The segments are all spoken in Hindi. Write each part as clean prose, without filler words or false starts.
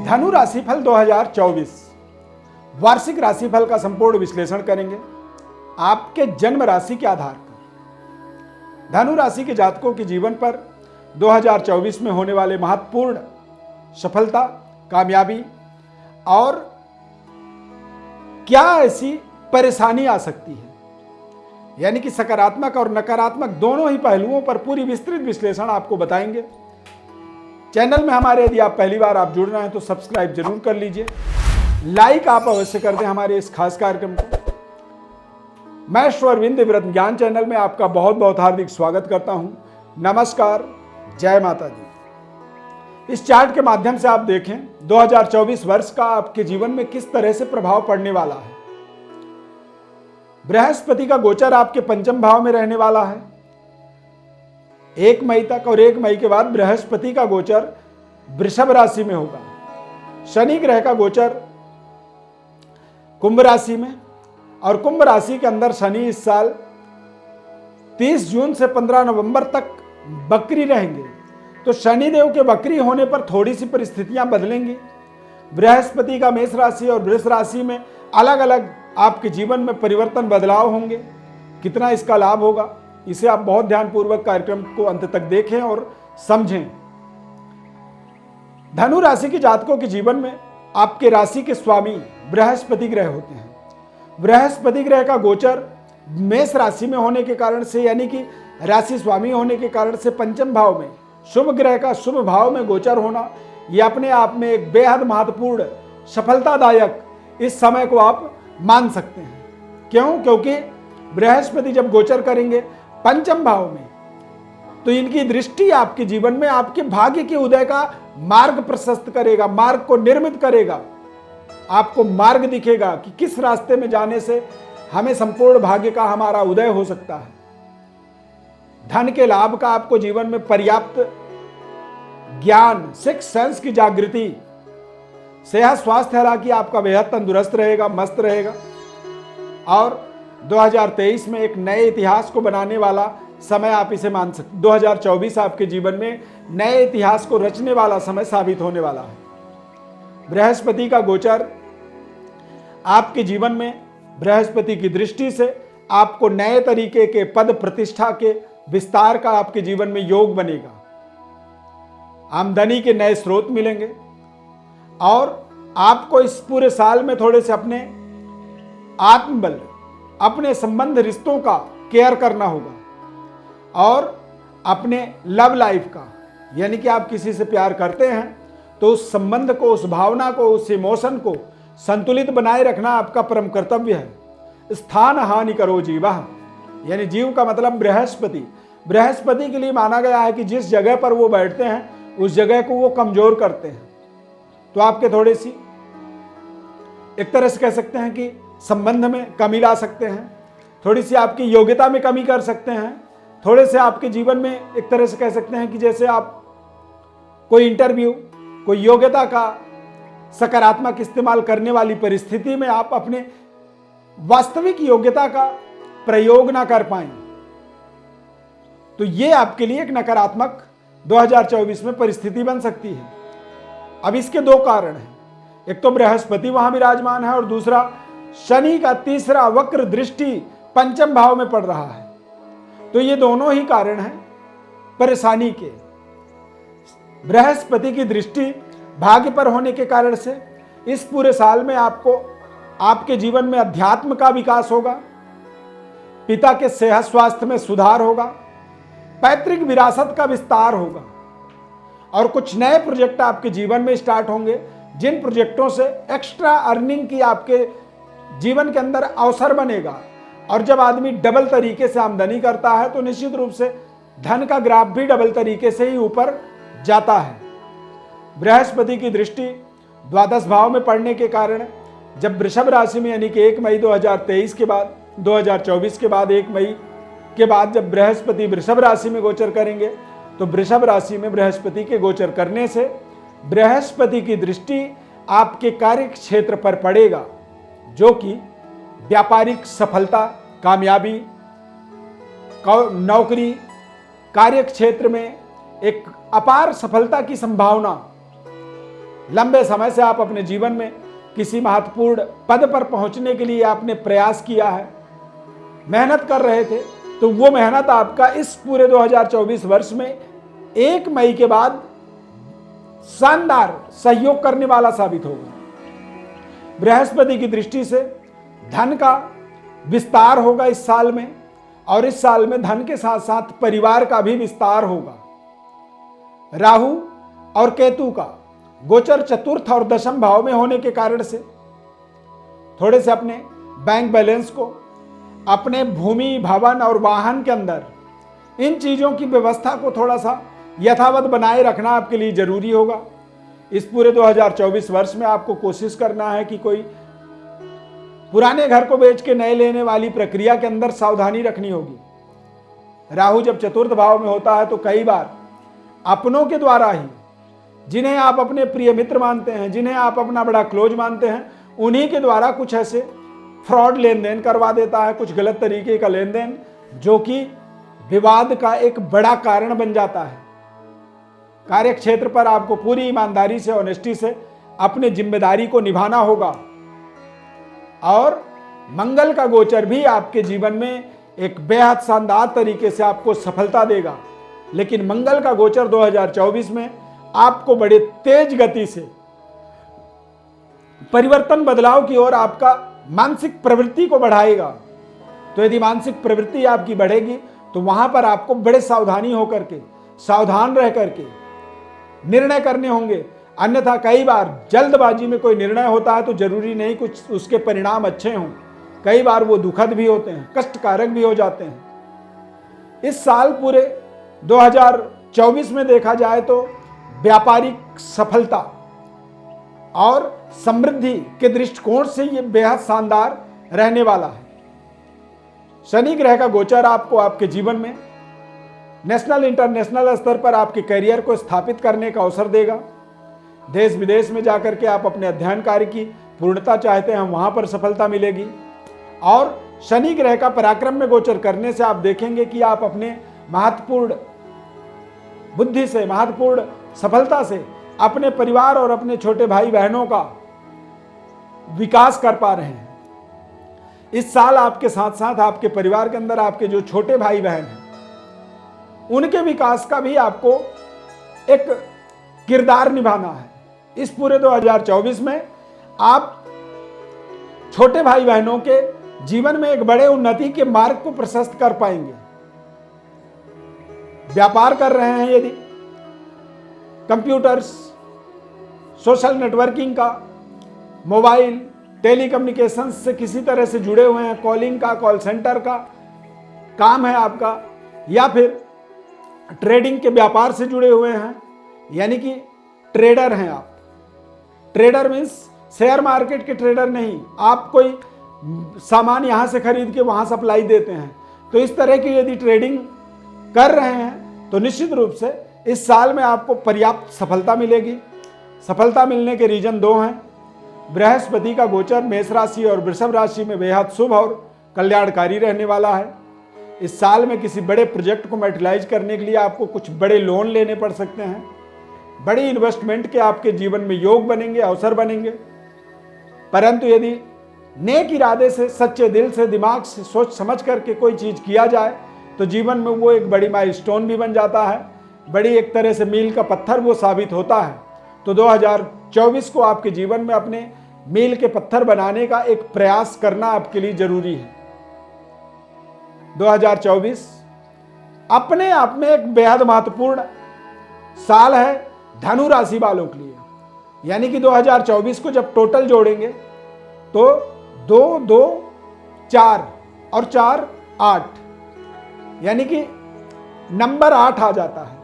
धनु राशिफल 2024 वार्षिक राशिफल का संपूर्ण विश्लेषण करेंगे आपके जन्म राशि के आधार पर। धनु राशि के जातकों के जीवन पर 2024 में होने वाले महत्वपूर्ण सफलता, कामयाबी और क्या ऐसी परेशानी आ सकती है, यानी कि सकारात्मक और नकारात्मक दोनों ही पहलुओं पर पूरी विस्तृत विश्लेषण आपको बताएंगे। चैनल में हमारे यदि आप पहली बार आप जुड़ रहे हैं तो सब्सक्राइब जरूर कर लीजिए, लाइक आप अवश्य कर दें हमारे इस खास कार्यक्रम को। मैं श्वरविंद व्रत ज्ञान चैनल में आपका बहुत बहुत हार्दिक स्वागत करता हूं। नमस्कार, जय माता दी। इस चार्ट के माध्यम से आप देखें 2024 वर्ष का आपके जीवन में किस तरह से प्रभाव पड़ने वाला है। बृहस्पति का गोचर आपके पंचम भाव में रहने वाला है 1 मई तक, और 1 मई के बाद बृहस्पति का गोचर वृषभ राशि में होगा। शनि ग्रह का गोचर कुंभ राशि में, और कुंभ राशि के अंदर शनि इस साल 30 जून से 15 नवंबर तक बकरी रहेंगे। तो शनिदेव के बकरी होने पर थोड़ी सी परिस्थितियां बदलेंगी। बृहस्पति का मेष राशि और वृष राशि में अलग अलग आपके जीवन में परिवर्तन, बदलाव होंगे। कितना इसका लाभ होगा, इसे आप बहुत ध्यानपूर्वक कार्यक्रम को अंत तक देखें और समझें। धनु राशि के जातकों के जीवन में आपके राशि के स्वामी बृहस्पति ग्रह होते हैं। बृहस्पति ग्रह का गोचर मेष राशि में होने के कारण से, यानी कि राशि स्वामी होने के कारण से पंचम भाव में शुभ ग्रह का शुभ भाव में गोचर होना, यह अपने आप में एक बेहद महत्वपूर्ण सफलतादायक इस समय को आप मान सकते हैं। क्यों? क्योंकि बृहस्पति जब गोचर करेंगे पंचम भाव में, तो इनकी दृष्टि आपके जीवन में आपके भाग्य के उदय का मार्ग प्रशस्त करेगा, मार्ग को निर्मित करेगा। आपको मार्ग दिखेगा कि किस रास्ते में जाने से हमें संपूर्ण भाग्य का हमारा उदय हो सकता है। धन के लाभ का आपको जीवन में पर्याप्त ज्ञान, सिक्स सेंस की जागृति, सेहत स्वास्थ्य हालांकि आपका बेहद तंदुरुस्त रहेगा, मस्त रहेगा। और 2023 में एक नए इतिहास को बनाने वाला समय आप इसे मान सकते। 2024 आपके जीवन में नए इतिहास को रचने वाला समय साबित होने वाला है। बृहस्पति का गोचर आपके जीवन में, बृहस्पति की दृष्टि से आपको नए तरीके के पद प्रतिष्ठा के विस्तार का आपके जीवन में योग बनेगा। आमदनी के नए स्रोत मिलेंगे और आपको इस पूरे साल में थोड़े से अपने आत्मबल, अपने संबंध रिश्तों का केयर करना होगा और अपने लव लाइफ का, यानी कि आप किसी से प्यार करते हैं तो उस संबंध को, उस भावना को, उस इमोशन को संतुलित बनाए रखना आपका परम कर्तव्य है। स्थान हानि करो जीवा, यानी जीव का मतलब बृहस्पति। बृहस्पति के लिए माना गया है कि जिस जगह पर वो बैठते हैं उस जगह को वो कमजोर करते हैं। तो आपके थोड़ी सी एक तरह से कह सकते हैं कि संबंध में कमी ला सकते हैं, थोड़ी सी आपकी योग्यता में कमी कर सकते हैं, थोड़े से आपके जीवन में एक तरह से कह सकते हैं कि जैसे आप कोई इंटरव्यू, कोई योग्यता का सकारात्मक इस्तेमाल करने वाली परिस्थिति में आप अपने वास्तविक योग्यता का प्रयोग ना कर पाएं, तो ये आपके लिए एक नकारात्मक 2024 में परिस्थिति बन सकती है। अब इसके दो कारण हैं, एक तो बृहस्पति वहां विराजमान है और दूसरा शनि का तीसरा वक्र दृष्टि पंचम भाव में पड़ रहा है। तो ये दोनों ही कारण हैं परेशानी के। बृहस्पति की दृष्टि भाग्य पर होने के कारण से इस पूरे साल में आपको आपके जीवन में अध्यात्म का विकास होगा, पिता के सेहत स्वास्थ्य में सुधार होगा, पैतृक विरासत का विस्तार होगा और कुछ नए प्रोजेक्ट आपके जीवन में स्टार्ट होंगे, जिन प्रोजेक्टों से एक्स्ट्रा अर्निंग की आपके जीवन के अंदर अवसर बनेगा। और जब आदमी डबल तरीके से आमदनी करता है तो निश्चित रूप से धन का ग्राफ भी डबल तरीके से ही ऊपर जाता है। बृहस्पति की दृष्टि द्वादश भाव में पड़ने के कारण जब वृषभ राशि में, यानी कि 1 मई 2023 के बाद, 2024 के बाद 1 मई के बाद जब बृहस्पति वृषभ राशि में गोचर करेंगे, तो वृषभ राशि में बृहस्पति के गोचर करने से बृहस्पति की दृष्टि आपके कार्य क्षेत्र पर पड़ेगा, जो कि व्यापारिक सफलता, कामयाबी, नौकरी, कार्य क्षेत्र में एक अपार सफलता की संभावना लंबे समय से आप अपने जीवन में किसी महत्वपूर्ण पद पर पहुंचने के लिए आपने प्रयास किया है, मेहनत कर रहे थे, तो वो मेहनत आपका इस पूरे 2024 वर्ष में 1 मई के बाद शानदार सहयोग करने वाला साबित होगा। बृहस्पति की दृष्टि से धन का विस्तार होगा इस साल में, और इस साल में धन के साथ साथ परिवार का भी विस्तार होगा। राहु और केतु का गोचर चतुर्थ और दशम भाव में होने के कारण से थोड़े से अपने बैंक बैलेंस को, अपने भूमि, भवन और वाहन के अंदर इन चीजों की व्यवस्था को थोड़ा सा यथावत बनाए रखना आपके लिए जरूरी होगा। इस पूरे 2024 वर्ष में आपको कोशिश करना है कि कोई पुराने घर को बेच के नए लेने वाली प्रक्रिया के अंदर सावधानी रखनी होगी। राहु जब चतुर्थ भाव में होता है तो कई बार अपनों के द्वारा ही, जिन्हें आप अपने प्रिय मित्र मानते हैं, जिन्हें आप अपना बड़ा क्लोज मानते हैं, उन्हीं के द्वारा कुछ ऐसे फ्रॉड लेन देन करवा देता है, कुछ गलत तरीके का लेन देन, जो कि विवाद का एक बड़ा कारण बन जाता है। कार्य क्षेत्र पर आपको पूरी ईमानदारी से, ऑनेस्टी से अपनी जिम्मेदारी को निभाना होगा। और मंगल का गोचर भी आपके जीवन में एक बेहद शानदार तरीके से आपको सफलता देगा, लेकिन मंगल का गोचर 2024 में आपको बड़े तेज गति से परिवर्तन, बदलाव की ओर आपका मानसिक प्रवृत्ति को बढ़ाएगा। तो यदि मानसिक प्रवृत्ति आपकी बढ़ेगी तो वहां पर आपको बड़े सावधानी होकर के, सावधान रह करके निर्णय करने होंगे। अन्यथा कई बार जल्दबाजी में कोई निर्णय होता है तो जरूरी नहीं कुछ उसके परिणाम अच्छे हों, कई बार वो दुखद भी होते हैं, कष्टकारक भी हो जाते हैं। इस साल पूरे 2024 में देखा जाए तो व्यापारिक सफलता और समृद्धि के दृष्टिकोण से ये बेहद शानदार रहने वाला है। शनि ग्रह का गोचर आपको आपके जीवन में नेशनल, इंटरनेशनल स्तर पर आपके करियर को स्थापित करने का अवसर देगा। देश विदेश में जाकर के आप अपने अध्ययन कार्य की पूर्णता चाहते हैं, वहां पर सफलता मिलेगी। और शनि ग्रह का पराक्रम में गोचर करने से आप देखेंगे कि आप अपने महत्वपूर्ण बुद्धि से, महत्वपूर्ण सफलता से अपने परिवार और अपने छोटे भाई बहनों का विकास कर पा रहे हैं। इस साल आपके साथ साथ आपके परिवार के अंदर आपके जो छोटे भाई बहन हैं, उनके विकास का भी आपको एक किरदार निभाना है। इस पूरे 2024 में आप छोटे भाई बहनों के जीवन में एक बड़े उन्नति के मार्ग को प्रशस्त कर पाएंगे। व्यापार कर रहे हैं यदि, कंप्यूटर्स, सोशल नेटवर्किंग का, मोबाइल, टेलीकम्युनिकेशन से किसी तरह से जुड़े हुए हैं, कॉलिंग का, कॉल सेंटर का काम है आपका, या फिर ट्रेडिंग के व्यापार से जुड़े हुए हैं, यानी कि ट्रेडर हैं आप। ट्रेडर मीन्स शेयर मार्केट के ट्रेडर नहीं, आप कोई सामान यहां से खरीद के वहां सप्लाई देते हैं। तो इस तरह की यदि ट्रेडिंग कर रहे हैं तो निश्चित रूप से इस साल में आपको पर्याप्त सफलता मिलेगी। सफलता मिलने के रीजन 2 हैं। बृहस्पति का गोचर मेष राशि और वृषभ राशि में बेहद शुभ और कल्याणकारी रहने वाला है। इस साल में किसी बड़े प्रोजेक्ट को मैटेरियलाइज करने के लिए आपको कुछ बड़े लोन लेने पड़ सकते हैं। बड़ी इन्वेस्टमेंट के आपके जीवन में योग बनेंगे, अवसर बनेंगे। परंतु यदि नेक इरादे से, सच्चे दिल से, दिमाग से सोच समझ करके कोई चीज किया जाए तो जीवन में वो एक बड़ी माइलस्टोन भी बन जाता है, बड़ी एक तरह से मील का पत्थर वो साबित होता है। तो 2024 को आपके जीवन में अपने मील के पत्थर बनाने का एक प्रयास करना आपके लिए जरूरी है। 2024 अपने आप में एक बेहद महत्वपूर्ण साल है धनु राशि वालों के लिए। यानी कि 2024 को जब टोटल जोड़ेंगे तो 2, 2, 4 और 4, 8, यानी कि नंबर 8 आ जाता है।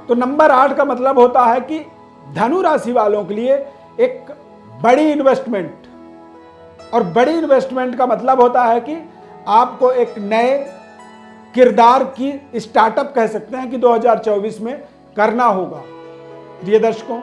तो नंबर 8 का मतलब होता है कि धनु राशि वालों के लिए एक बड़ी इन्वेस्टमेंट, और बड़ी इन्वेस्टमेंट का मतलब होता है कि आपको एक नए किरदार की स्टार्टअप कह सकते हैं कि 2024 में करना होगा। प्रिय दर्शकों,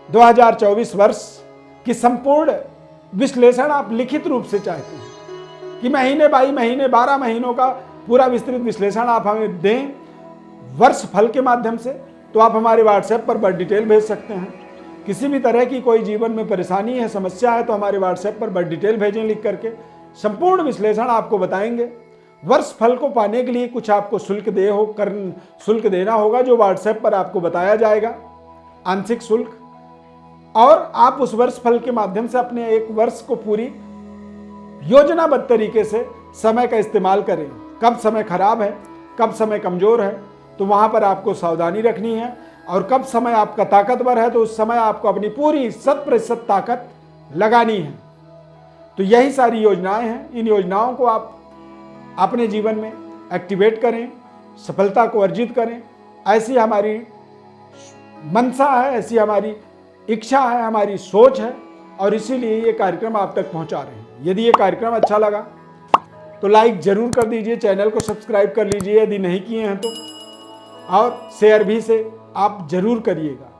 2024 वर्ष की संपूर्ण विश्लेषण आप लिखित रूप से चाहते हैं कि महीने बाई महीने 12 महीनों का पूरा विस्तृत विश्लेषण आप हमें दें वर्ष फल के माध्यम से, तो आप हमारे व्हाट्सएप पर बर्थ डिटेल भेज सकते हैं। किसी भी तरह की कोई जीवन में परेशानी है, समस्या है, तो हमारे व्हाट्सएप पर बर्थ डिटेल भेजें लिख करके। संपूर्ण विश्लेषण आपको बताएंगे। वर्ष फल को पाने के लिए कुछ आपको शुल्क देना होगा, जो व्हाट्सएप पर आपको बताया जाएगा, आंशिक शुल्क। और आप उस वर्ष फल के माध्यम से अपने एक वर्ष को पूरी योजनाबद्ध तरीके से समय का इस्तेमाल करें। कब समय खराब है, कब समय कमजोर है, तो वहां पर आपको सावधानी रखनी है। और कब समय आपका ताकतवर है, तो उस समय आपको अपनी पूरी 100% ताकत लगानी है। तो यही सारी योजनाएं हैं। इन योजनाओं को आप अपने जीवन में एक्टिवेट करें, सफलता को अर्जित करें। ऐसी हमारी मंशा है, ऐसी हमारी इच्छा है, हमारी सोच है, और इसीलिए ये कार्यक्रम आप तक पहुंचा रहे हैं। यदि ये कार्यक्रम अच्छा लगा तो लाइक जरूर कर दीजिए, चैनल को सब्सक्राइब कर लीजिए यदि नहीं किए हैं तो, और शेयर भी से आप जरूर करिएगा।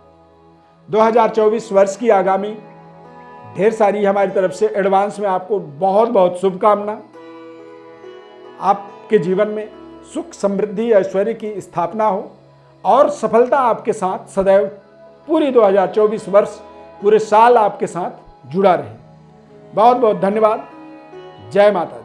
2024 वर्ष की आगामी ढेर सारी हमारी तरफ से एडवांस में आपको बहुत बहुत शुभकामना। आपके जीवन में सुख, समृद्धि, ऐश्वर्य की स्थापना हो और सफलता आपके साथ सदैव पूरी 2024 वर्ष, पूरे साल आपके साथ जुड़ा रहे। बहुत बहुत धन्यवाद। जय माता दी।